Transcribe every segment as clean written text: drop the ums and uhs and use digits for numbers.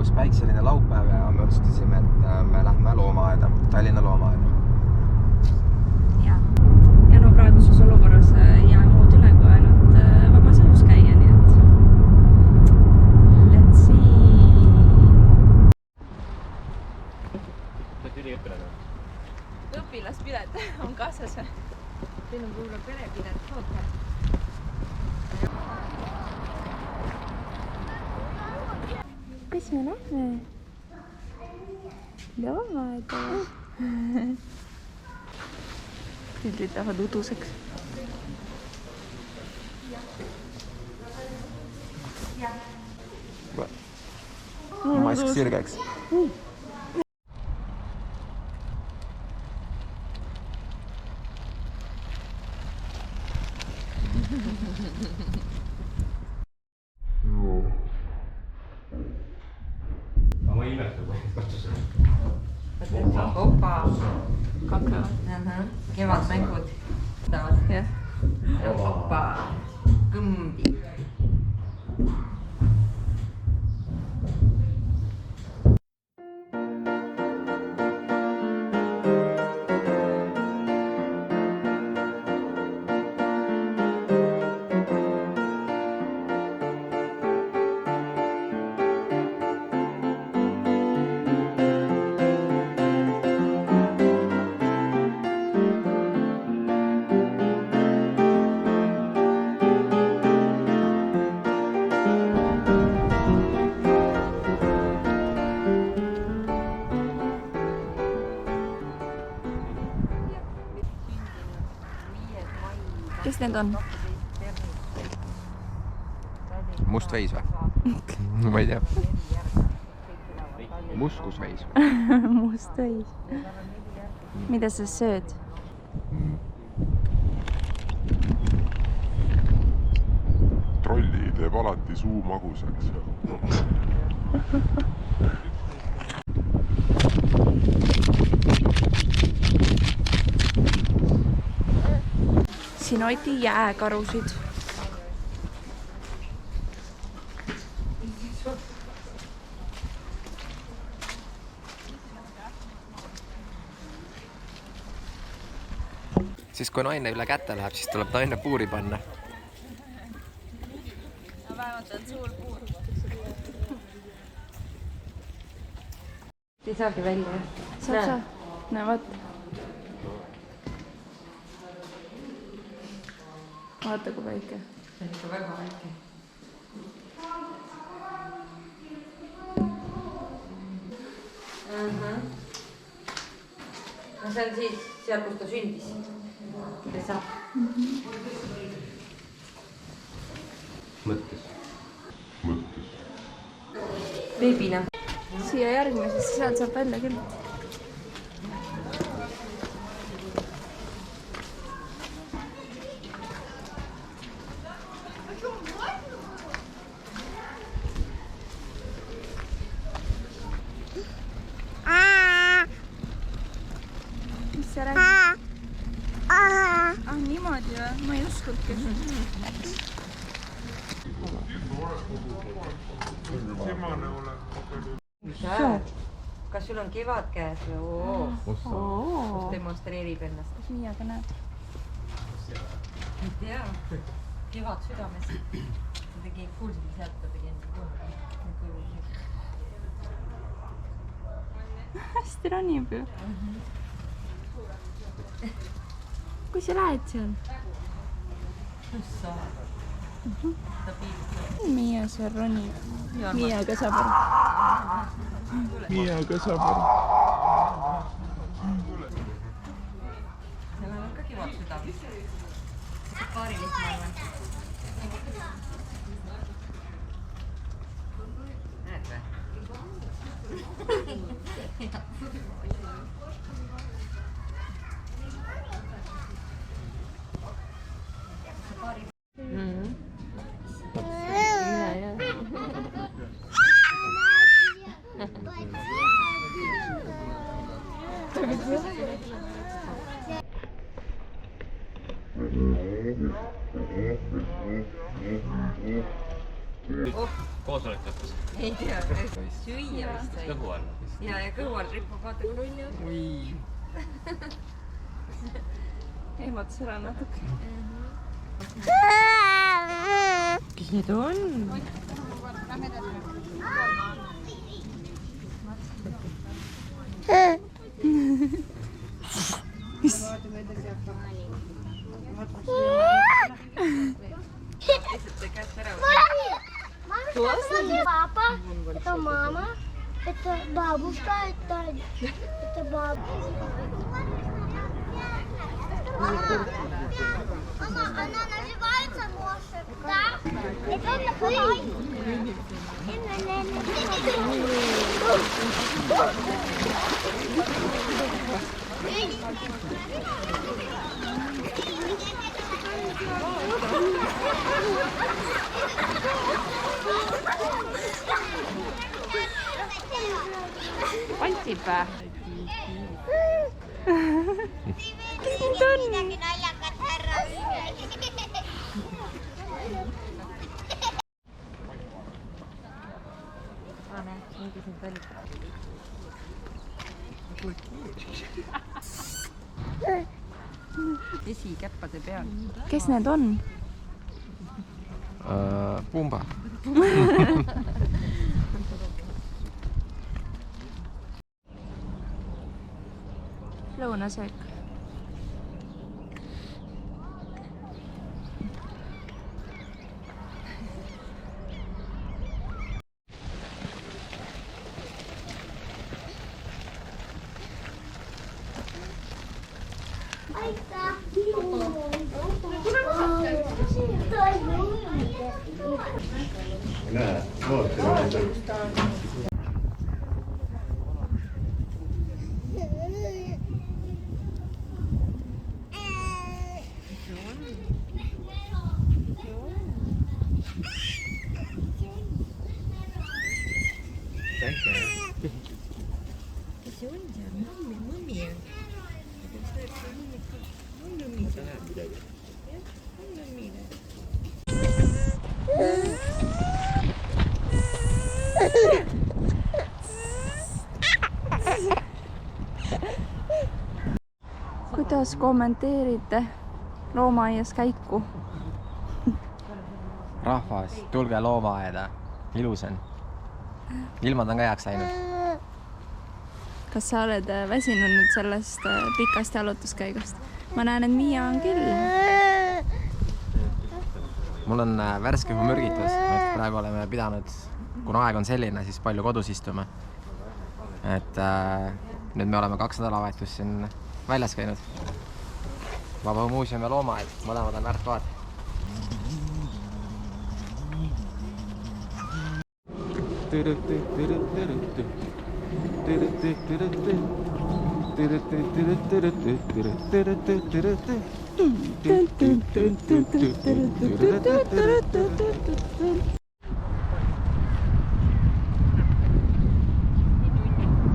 ilus päikseline laupäev ja me otsustasime, et me lähme loomaaeda, Tallinna loomaaeda. Ja no praeguses olukorras ei jää muud üle kui ainult vabas õhus käia, nii et let's see. Õpilaspilet on kaasas või? Teil on võib-olla perepilet ootab. Kus me lähme? Loomaaeda. Pildid lähevad uduseks. Maisk sirgeks. Ma ei imesta, kui katsusin. Opa. Kakao. Kevadmängud. Jah. Opa. Kõmbi. Kes need on? Must veis või? Ma ei tea. Muskusveis. Must veis. Mida sa sööd? Trolli teeb alati suu magusaks. Siin hoiti jääkarusid. Siis kui naine üle kätte läheb, siis tuleb naine puuri panna. No vähemalt on suur puur. Ei saagi välja. Saab. Näe, vaata. Vaata kui väike. See on ikka väga väike. No see on siis seal, kus ta sündis. Pesa. Mõttes. Beebina. Siia järgmisesse, sealt saab välja küll. Mis sa räägid? Niimoodi või? Ma ei uskudki. Kas sul on kevad käes või? Kus demonstreerib ennast? Kas Miiaga näed? Ei tea. Kevad südames. Ta tegi kuulsime sealt, ta tegi enda kuulda. Hästi ronib ju. Kui sa lähed seal? Kus sa? Ta piibib. Miia seal ronib. Miiaga saab aru. Miiaga saab aru. Seal on ka kevad südames. Paarilist ma arvan. Näed või? koosolek lõppes. ei tea, süüa vist sai. Kõhu all. ja kõhu all ripub, vaata kui nunni on. ehmatas ära natuke. kes need on? Папа, это мама, это бабушка, это бабушка. Мама, она называется ножик, да? Это такой. Pantsid vä? Esikäppade peal. Kes need on? Pumba. Lõunasöök. Kuidas kommenteerite loomaaias käiku? Rahvas, tulge loomaaeda. Ilus on. Ilmad on ka heaks läinud. Kas sa oled väsinud nüüd sellest pikast jalutuskäigust? Ma näen, et Miia on küll. Mul on värske õhumürgitus. Praegu oleme pidanud, kuna aeg on selline, siis palju kodus istume. Et nüüd me oleme 2 nädalavahetust siin väljas käinud. Vabaõhumuuseum ja loomaaed, mõlemad on väärt kohad.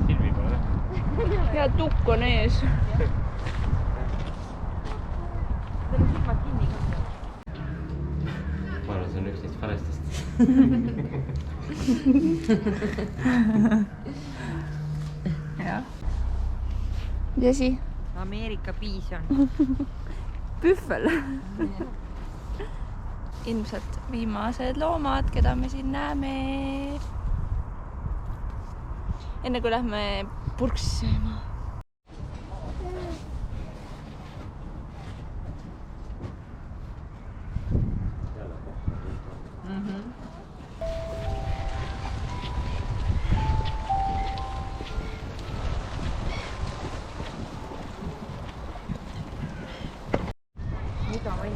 Silvi pole. Ja tukk on ees. Ma arvan, see on üks neist valestest. Jah. Jesi? Ameerika piison. Püffel. Ilmselt viimased loomad, keda me siin näeme. Enne kui lähme purksi sööma. Mida või?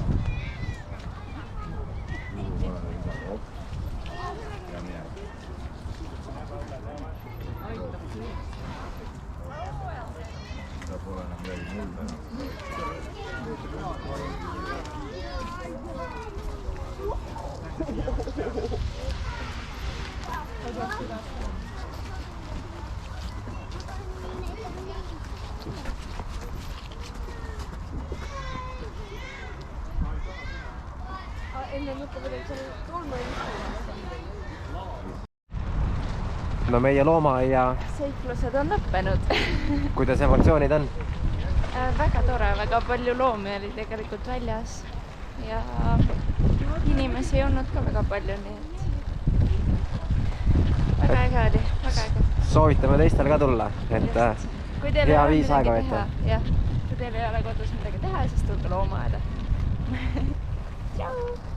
no meie loomaaia, seiklused on lõppenud. kuidas emotsioonid on? Väga tore, väga palju loomi oli tegelikult väljas ja inimesi ei olnud ka väga palju, nii et väga äge oli, väga äge. Soovitame teistel ka tulla, et kui teil ei hea ole viis midagi aega teha, veeta. jah, kui teil ei ole kodus midagi teha, siis tulge loomaaeda. Tšau!